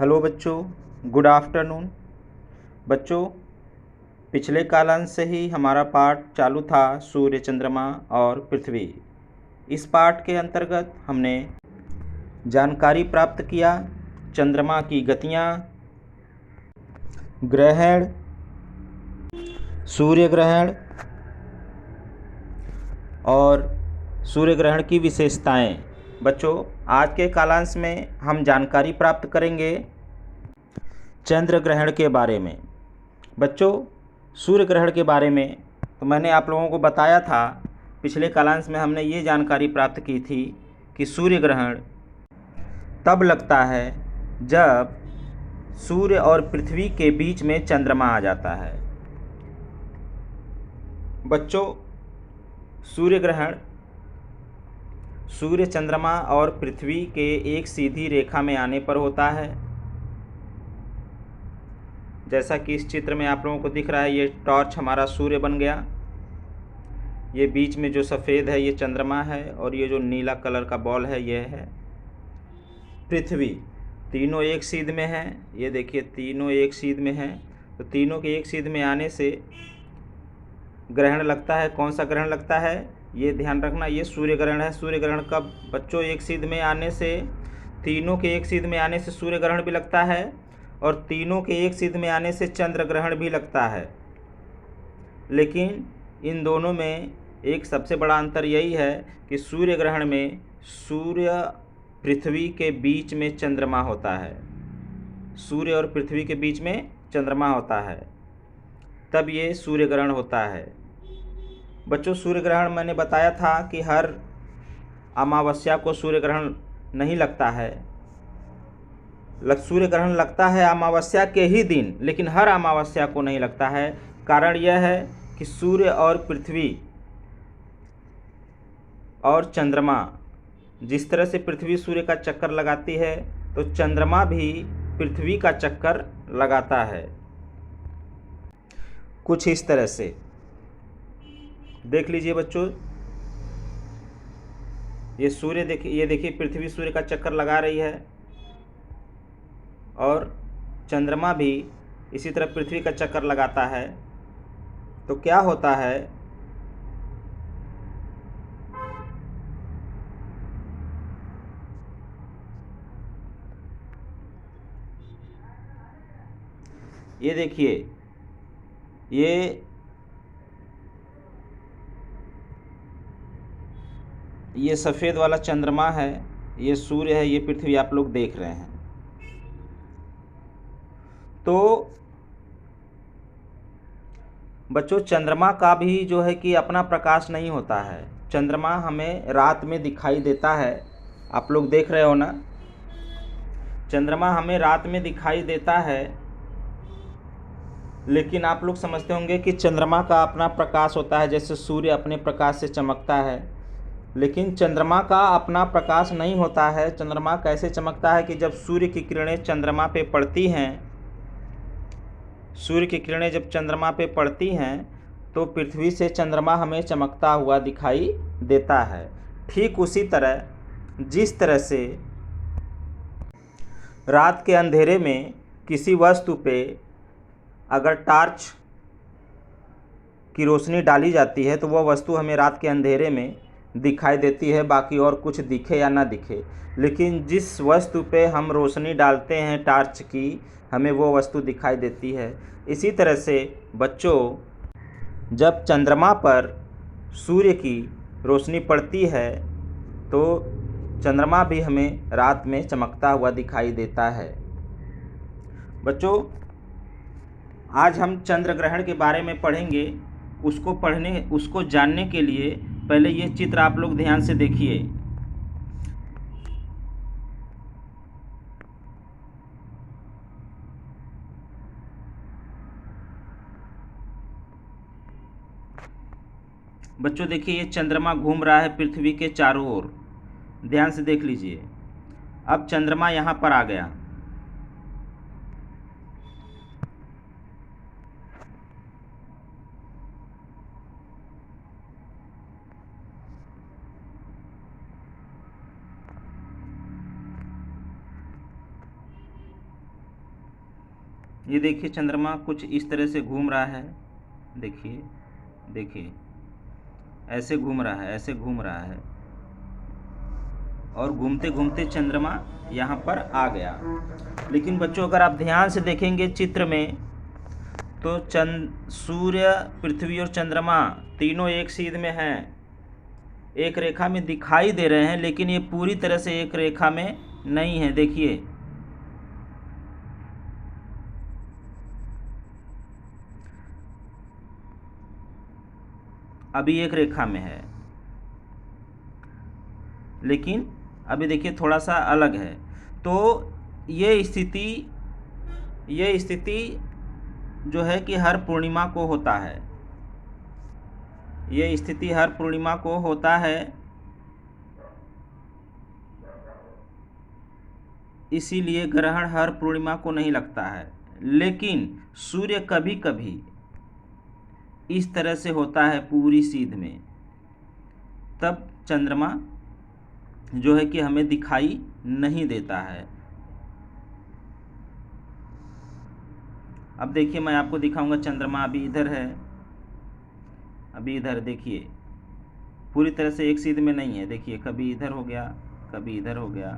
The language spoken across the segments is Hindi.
हेलो बच्चों, गुड आफ्टरनून। बच्चों, पिछले कालांश से ही हमारा पाठ चालू था सूर्य, चंद्रमा और पृथ्वी। इस पाठ के अंतर्गत हमने जानकारी प्राप्त किया चंद्रमा की गतियाँ, ग्रहण, सूर्य ग्रहण और सूर्य ग्रहण की विशेषताएं। बच्चों, आज के कालांश में हम जानकारी प्राप्त करेंगे चंद्र ग्रहण के बारे में। बच्चों, सूर्य ग्रहण के बारे में तो मैंने आप लोगों को बताया था। पिछले कालांश में हमने ये जानकारी प्राप्त की थी कि सूर्य ग्रहण तब लगता है जब सूर्य और पृथ्वी के बीच में चंद्रमा आ जाता है। बच्चों, सूर्य ग्रहण सूर्य, चंद्रमा और पृथ्वी के एक सीधी रेखा में आने पर होता है। जैसा कि इस चित्र में आप लोगों को दिख रहा है, ये टॉर्च हमारा सूर्य बन गया। ये बीच में जो सफ़ेद है ये चंद्रमा है और ये जो नीला कलर का बॉल है ये है पृथ्वी। तीनों एक सीध में हैं। ये देखिए, तीनों एक सीध में हैं। तो तीनों के एक सीध में आने से ग्रहण लगता है। कौन सा ग्रहण लगता है ये ध्यान रखना, ये सूर्य ग्रहण है। सूर्य ग्रहण कब बच्चों? एक सीध में आने से, तीनों के एक सीध में आने से सूर्य ग्रहण भी लगता है और तीनों के एक सीध में आने से चंद्र ग्रहण भी लगता है। लेकिन इन दोनों में एक सबसे बड़ा अंतर यही है कि सूर्य ग्रहण में सूर्य पृथ्वी के बीच में चंद्रमा होता है। सूर्य और पृथ्वी के बीच में चंद्रमा होता है, तब ये सूर्य ग्रहण होता है। बच्चों, सूर्य ग्रहण मैंने बताया था कि हर अमावस्या को सूर्य ग्रहण नहीं लगता है। सूर्य ग्रहण लगता है अमावस्या के ही दिन, लेकिन हर अमावस्या को नहीं लगता है। कारण यह है कि सूर्य और पृथ्वी और चंद्रमा, जिस तरह से पृथ्वी सूर्य का चक्कर लगाती है तो चंद्रमा भी पृथ्वी का चक्कर लगाता है। कुछ इस तरह से देख लीजिए बच्चों, ये सूर्य देखिए, ये देखिए पृथ्वी सूर्य का चक्कर लगा रही है और चंद्रमा भी इसी तरह पृथ्वी का चक्कर लगाता है। तो क्या होता है, ये देखिए, ये सफ़ेद वाला चंद्रमा है, ये सूर्य है, ये पृथ्वी आप लोग देख रहे हैं। तो बच्चों, चंद्रमा का भी जो है कि अपना प्रकाश नहीं होता है। चंद्रमा हमें रात में दिखाई देता है, आप लोग देख रहे हो ना। चंद्रमा हमें रात में दिखाई देता है, लेकिन आप लोग समझते होंगे कि चंद्रमा का अपना प्रकाश होता है, जैसे सूर्य अपने प्रकाश से चमकता है। लेकिन चंद्रमा का अपना प्रकाश नहीं होता है। चंद्रमा कैसे चमकता है कि जब सूर्य की किरणें चंद्रमा पे पड़ती हैं, सूर्य की किरणें जब चंद्रमा पे पड़ती हैं तो पृथ्वी से चंद्रमा हमें चमकता हुआ दिखाई देता है। ठीक उसी तरह जिस तरह से रात के अंधेरे में किसी वस्तु पे अगर टार्च की रोशनी डाली जाती है तो वह वस्तु हमें रात के अंधेरे में दिखाई देती है, बाकी और कुछ दिखे या ना दिखे। लेकिन जिस वस्तु पे हम रोशनी डालते हैं टार्च की, हमें वो वस्तु दिखाई देती है। इसी तरह से बच्चों, जब चंद्रमा पर सूर्य की रोशनी पड़ती है तो चंद्रमा भी हमें रात में चमकता हुआ दिखाई देता है। बच्चों, आज हम चंद्र ग्रहण के बारे में पढ़ेंगे। उसको जानने के लिए पहले ये चित्र आप लोग ध्यान से देखिए। बच्चों देखिए, ये चंद्रमा घूम रहा है पृथ्वी के चारों ओर। ध्यान से देख लीजिए। अब चंद्रमा यहाँ पर आ गया। ये देखिए चंद्रमा कुछ इस तरह से घूम रहा है, देखिए देखिए ऐसे घूम रहा है, ऐसे घूम रहा है, और घूमते घूमते चंद्रमा यहाँ पर आ गया। लेकिन बच्चों अगर आप ध्यान से देखेंगे चित्र में, तो सूर्य, पृथ्वी और चंद्रमा तीनों एक सीध में हैं, एक रेखा में दिखाई दे रहे हैं, लेकिन ये पूरी तरह से एक रेखा में नहीं है। देखिए अभी एक रेखा में है, लेकिन अभी देखिए थोड़ा सा अलग है। तो ये स्थिति जो है कि हर पूर्णिमा को होता है, ये स्थिति हर पूर्णिमा को होता है। इसीलिए ग्रहण हर पूर्णिमा को नहीं लगता है, लेकिन सूर्य कभी कभी इस तरह से होता है पूरी सीध में, तब चंद्रमा जो है कि हमें दिखाई नहीं देता है। अब देखिए मैं आपको दिखाऊंगा, चंद्रमा अभी इधर है, अभी इधर देखिए पूरी तरह से एक सीध में नहीं है। देखिए कभी इधर हो गया, कभी इधर हो गया।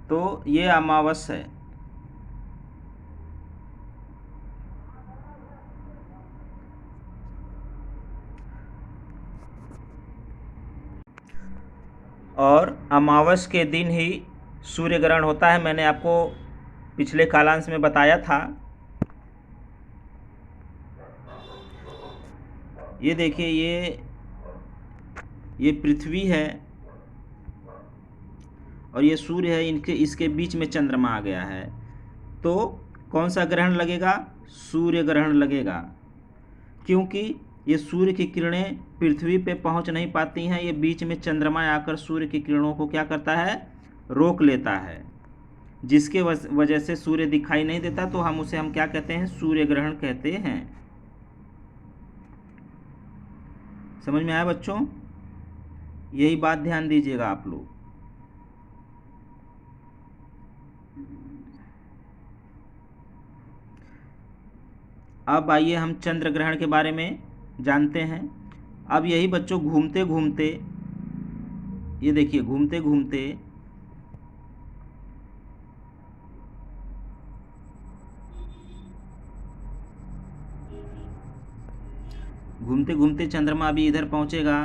तो ये अमावस है। और अमावस के दिन ही सूर्य ग्रहण होता है। मैंने आपको पिछले कालांश में बताया था। ये देखिए ये पृथ्वी है और ये सूर्य है, इसके बीच में चंद्रमा आ गया है। तो कौन सा ग्रहण लगेगा? सूर्य ग्रहण लगेगा, क्योंकि ये सूर्य की किरणें पृथ्वी पे पहुंच नहीं पाती हैं। ये बीच में चंद्रमा आकर सूर्य की किरणों को क्या करता है? रोक लेता है, जिसके वजह से सूर्य दिखाई नहीं देता। तो हम क्या कहते हैं? सूर्य ग्रहण कहते हैं। समझ में आया बच्चों? यही बात ध्यान दीजिएगा आप लोग। अब आइए हम चंद्र ग्रहण के बारे में जानते हैं। अब यही बच्चों घूमते घूमते, ये देखिए घूमते घूमते घूमते घूमते चंद्रमा अभी इधर पहुंचेगा।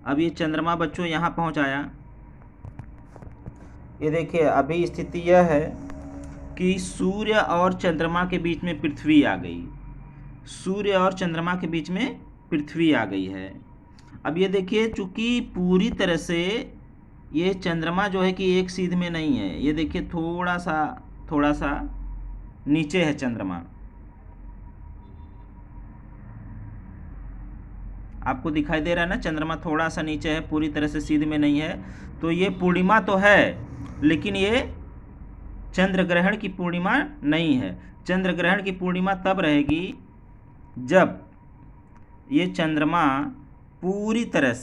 अब ये चंद्रमा बच्चों यहाँ पहुँच आया। ये देखिए अभी स्थिति यह है कि सूर्य और चंद्रमा के बीच में पृथ्वी आ गई। सूर्य और चंद्रमा के बीच में पृथ्वी आ गई है। अब ये देखिए चूंकि पूरी तरह से ये चंद्रमा जो है कि एक सीध में नहीं है। ये देखिए थोड़ा सा नीचे है चंद्रमा। आपको दिखाई दे रहा है ना, चंद्रमा थोड़ा सा नीचे है, पूरी तरह से सीध में नहीं है। तो ये पूर्णिमा तो है, लेकिन ये चंद्र ग्रहण की पूर्णिमा नहीं है। चंद्र ग्रहण की पूर्णिमा तब रहेगी जब ये चंद्रमा पूरी तरह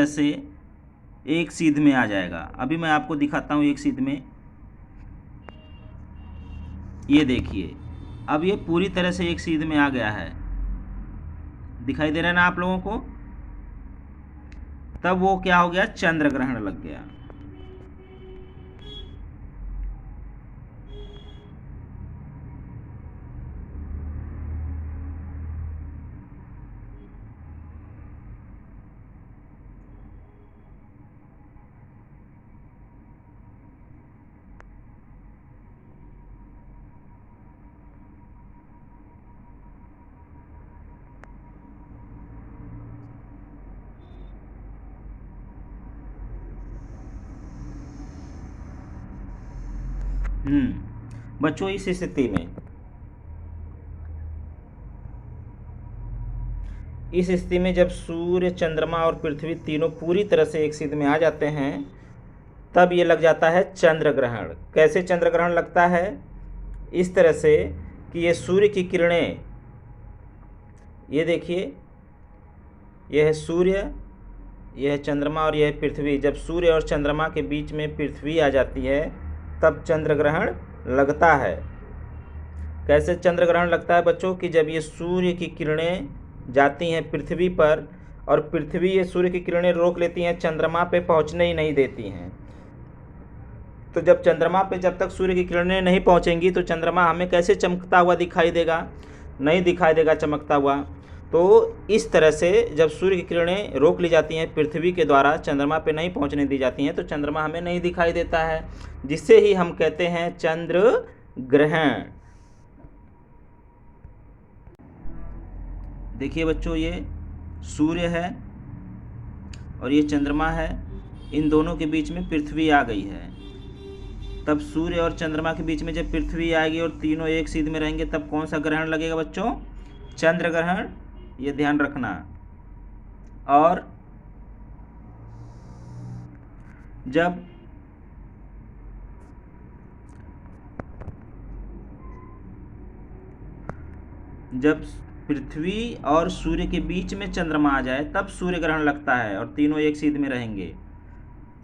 से एक सीध में आ जाएगा। अभी मैं आपको दिखाता हूँ एक सीध में। ये देखिए अब ये पूरी तरह से एक सीध में आ गया है, दिखाई दे रहा है ना आप लोगों को? तब वो क्या हो गया? चंद्र ग्रहण लग गया। बच्चों इस स्थिति में जब सूर्य, चंद्रमा और पृथ्वी तीनों पूरी तरह से एक सीध में आ जाते हैं तब ये लग जाता है चंद्र ग्रहण। कैसे चंद्र ग्रहण लगता है? इस तरह से कि ये सूर्य की किरणें, ये देखिए, यह है सूर्य, यह है चंद्रमा और यह है पृथ्वी। जब सूर्य और चंद्रमा के बीच में पृथ्वी आ जाती है तब चंद्र ग्रहण लगता है। कैसे चंद्र ग्रहण लगता है बच्चों? कि जब ये सूर्य की किरणें जाती हैं पृथ्वी पर और पृथ्वी ये सूर्य की किरणें रोक लेती हैं, चंद्रमा पे पहुंचने ही नहीं देती हैं। तो जब चंद्रमा पे जब तक सूर्य की किरणें नहीं पहुंचेंगी तो चंद्रमा हमें कैसे चमकता हुआ दिखाई देगा? नहीं दिखाई देगा चमकता हुआ। तो इस तरह से जब सूर्य की किरणें रोक ली जाती हैं पृथ्वी के द्वारा, चंद्रमा पे नहीं पहुंचने दी जाती हैं, तो चंद्रमा हमें नहीं दिखाई देता है, जिससे ही हम कहते हैं चंद्र ग्रहण। देखिए बच्चों, ये सूर्य है और ये चंद्रमा है, इन दोनों के बीच में पृथ्वी आ गई है। तब सूर्य और चंद्रमा के बीच में जब पृथ्वी आएगी और तीनों एक सीध में रहेंगे तब कौन सा ग्रहण लगेगा बच्चों? चंद्र ग्रहण, ये ध्यान रखना। और जब पृथ्वी और सूर्य के बीच में चंद्रमा आ जाए तब सूर्य ग्रहण लगता है और तीनों एक सीध में रहेंगे।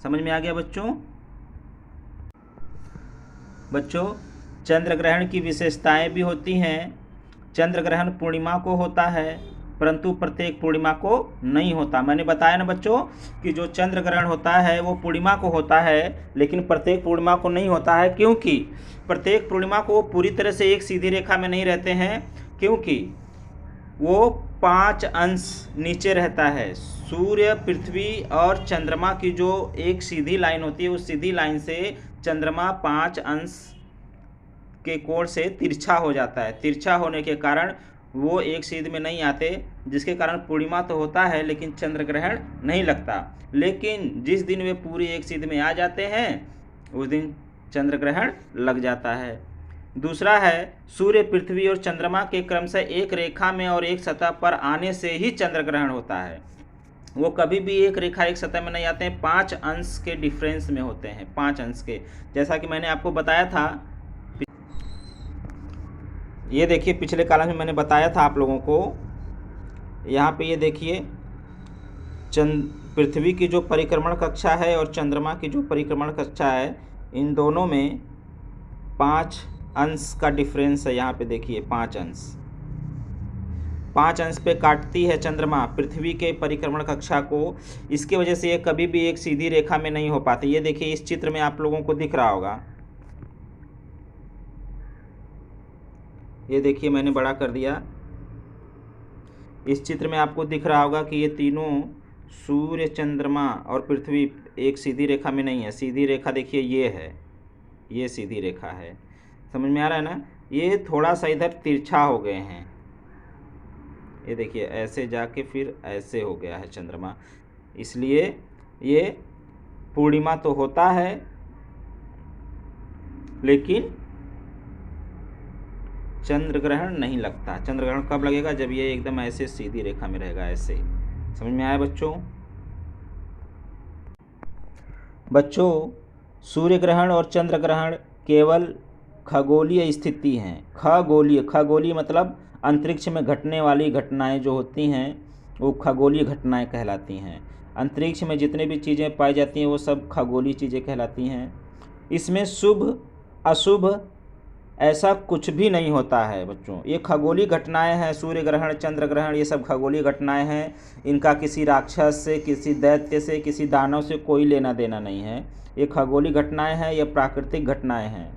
समझ में आ गया बच्चों? बच्चों, चंद्र ग्रहण की विशेषताएं भी होती हैं। चंद्र ग्रहण पूर्णिमा को होता है, परंतु प्रत्येक पूर्णिमा को नहीं होता। मैंने बताया ना बच्चों कि जो चंद्र ग्रहण होता है वो पूर्णिमा को होता है, लेकिन प्रत्येक पूर्णिमा को नहीं होता है। क्योंकि प्रत्येक पूर्णिमा को वो पूरी तरह से एक सीधी रेखा में नहीं रहते हैं, क्योंकि वो 5 अंश नीचे रहता है। सूर्य, पृथ्वी और चंद्रमा की जो एक सीधी लाइन होती है, उस सीधी लाइन से चंद्रमा 5 अंश के कोण से तिरछा हो जाता है। तिरछा होने के कारण वो एक सीध में नहीं आते, जिसके कारण पूर्णिमा तो होता है लेकिन चंद्र ग्रहण नहीं लगता। लेकिन जिस दिन वे पूरी एक सीध में आ जाते हैं उस दिन चंद्र ग्रहण लग जाता है। दूसरा है, सूर्य, पृथ्वी और चंद्रमा के क्रमशः एक रेखा में और एक सतह पर आने से ही चंद्र ग्रहण होता है। वो कभी भी एक रेखा एक सतह में नहीं आते हैं, 5 अंश के डिफरेंस में होते हैं, 5 अंश के। जैसा कि मैंने आपको बताया था, ये देखिए पिछले कॉलम में मैंने बताया था आप लोगों को। यहाँ पे ये देखिए, पृथ्वी की जो परिक्रमण कक्षा है और चंद्रमा की जो परिक्रमण कक्षा है, इन दोनों में 5 अंश का डिफरेंस है। यहाँ पे देखिए 5 अंश, 5 अंश पे काटती है चंद्रमा पृथ्वी के परिक्रमण कक्षा को। इसकी वजह से ये कभी भी एक सीधी रेखा में नहीं हो पाती। ये देखिए इस चित्र में आप लोगों को दिख रहा होगा, ये देखिए मैंने बड़ा कर दिया। इस चित्र में आपको दिख रहा होगा कि ये तीनों सूर्य, चंद्रमा और पृथ्वी एक सीधी रेखा में नहीं है। सीधी रेखा देखिए ये है, ये सीधी रेखा है। समझ में आ रहा है ना? ये थोड़ा सा इधर तिरछा हो गए हैं। ये देखिए ऐसे जाके फिर ऐसे हो गया है चंद्रमा, इसलिए ये पूर्णिमा तो होता है लेकिन चंद्र ग्रहण नहीं लगता। चंद्र ग्रहण कब लगेगा? जब ये एकदम ऐसे सीधी रेखा में रहेगा, ऐसे। समझ में आया बच्चों? बच्चों, सूर्य ग्रहण और चंद्र ग्रहण केवल खगोलीय स्थिति हैं। खगोलीय मतलब अंतरिक्ष में घटने वाली घटनाएं जो होती हैं वो खगोलीय घटनाएं कहलाती हैं। अंतरिक्ष में जितने भी चीज़ें पाई जाती हैं वो सब खगोलीय चीज़ें कहलाती हैं। इसमें शुभ अशुभ ऐसा कुछ भी नहीं होता है बच्चों। ये खगोलीय घटनाएं हैं। सूर्य ग्रहण, चंद्र ग्रहण, ये सब खगोलीय घटनाएं हैं। इनका किसी राक्षस से, किसी दैत्य से, किसी दानव से कोई लेना देना नहीं है। ये खगोलीय घटनाएं हैं, ये प्राकृतिक घटनाएं हैं।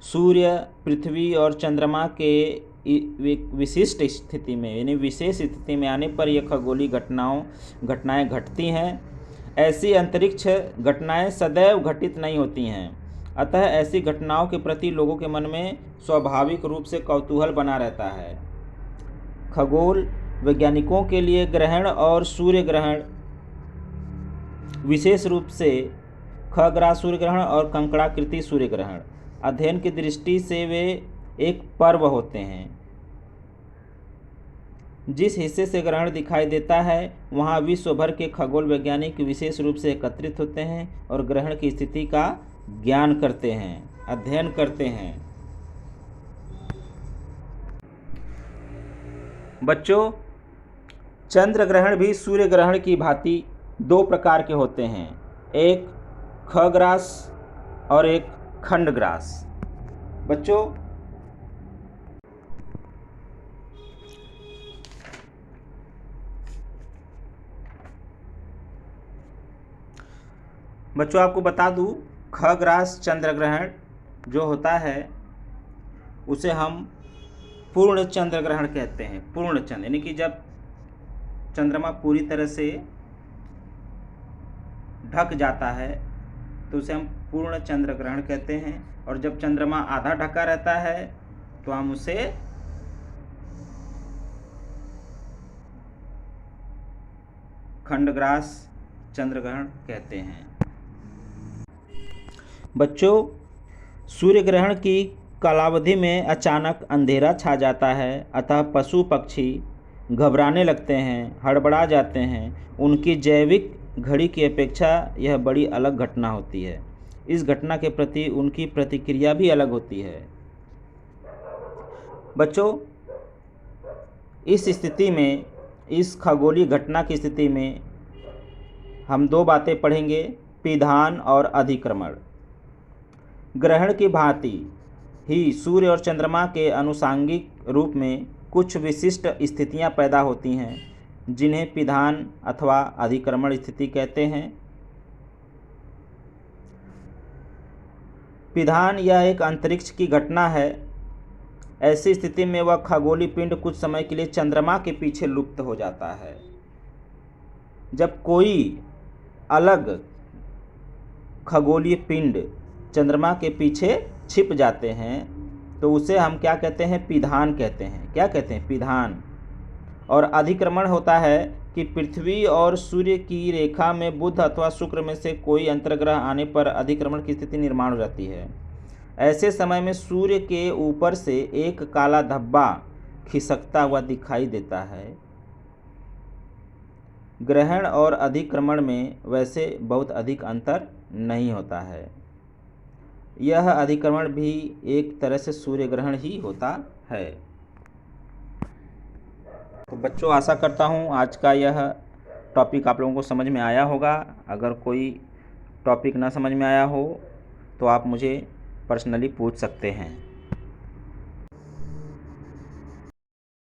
सूर्य, पृथ्वी और चंद्रमा के विशिष्ट स्थिति में यानी विशेष स्थिति में आने पर यह खगोलीय घटनाएं घटती हैं। ऐसी अंतरिक्ष घटनाएं सदैव घटित नहीं होती हैं, अतः ऐसी घटनाओं के प्रति लोगों के मन में स्वाभाविक रूप से कौतूहल बना रहता है। खगोल वैज्ञानिकों के लिए ग्रहण और सूर्य ग्रहण, विशेष रूप से खग्रास सूर्य ग्रहण और कंकड़ाकृति सूर्य ग्रहण अध्ययन की दृष्टि से वे एक पर्व होते हैं। जिस हिस्से से ग्रहण दिखाई देता है वहाँ विश्व भर के खगोल वैज्ञानिक विशेष रूप से एकत्रित होते हैं और ग्रहण की स्थिति का ज्ञान करते हैं, अध्ययन करते हैं। बच्चों, चंद्र ग्रहण भी सूर्य ग्रहण की भांति दो प्रकार के होते हैं, एक खग्रास और एक खंडग्रास। बच्चों आपको बता दूं, खग्रास चंद्र ग्रहण जो होता है उसे हम पूर्ण चंद्र ग्रहण कहते हैं। पूर्ण चंद्र यानी कि जब चंद्रमा पूरी तरह से ढक जाता है तो उसे हम पूर्ण चंद्र ग्रहण कहते हैं, और जब चंद्रमा आधा ढका रहता है तो हम उसे खंडग्रास चंद्र ग्रहण कहते हैं। बच्चों, सूर्य ग्रहण की कालावधि में अचानक अंधेरा छा जाता है, अतः पशु पक्षी घबराने लगते हैं, हड़बड़ा जाते हैं। उनकी जैविक घड़ी की अपेक्षा यह बड़ी अलग घटना होती है। इस घटना के प्रति उनकी प्रतिक्रिया भी अलग होती है। बच्चों, इस स्थिति में, इस खगोलीय घटना की स्थिति में हम दो बातें पढ़ेंगे, पिधान और अधिक्रमण। ग्रहण की भांति ही सूर्य और चंद्रमा के आनुषंगिक रूप में कुछ विशिष्ट स्थितियां पैदा होती हैं, जिन्हें पिधान अथवा अधिक्रमण स्थिति कहते हैं। पिधान यह एक अंतरिक्ष की घटना है। ऐसी स्थिति में वह खगोलीय पिंड कुछ समय के लिए चंद्रमा के पीछे लुप्त हो जाता है। जब कोई अलग खगोलीय पिंड चंद्रमा के पीछे छिप जाते हैं तो उसे हम क्या कहते हैं? पिधान कहते हैं। क्या कहते हैं? पिधान। और अधिक्रमण होता है कि पृथ्वी और सूर्य की रेखा में बुध अथवा शुक्र में से कोई अंतर्ग्रह आने पर अधिक्रमण की स्थिति निर्माण हो जाती है। ऐसे समय में सूर्य के ऊपर से एक काला धब्बा खिसकता हुआ दिखाई देता है। ग्रहण और अधिक्रमण में वैसे बहुत अधिक अंतर नहीं होता है। यह अधिक्रमण भी एक तरह से सूर्य ग्रहण ही होता है। तो बच्चों, आशा करता हूँ आज का यह टॉपिक आप लोगों को समझ में आया होगा। अगर कोई टॉपिक ना समझ में आया हो तो आप मुझे पर्सनली पूछ सकते हैं।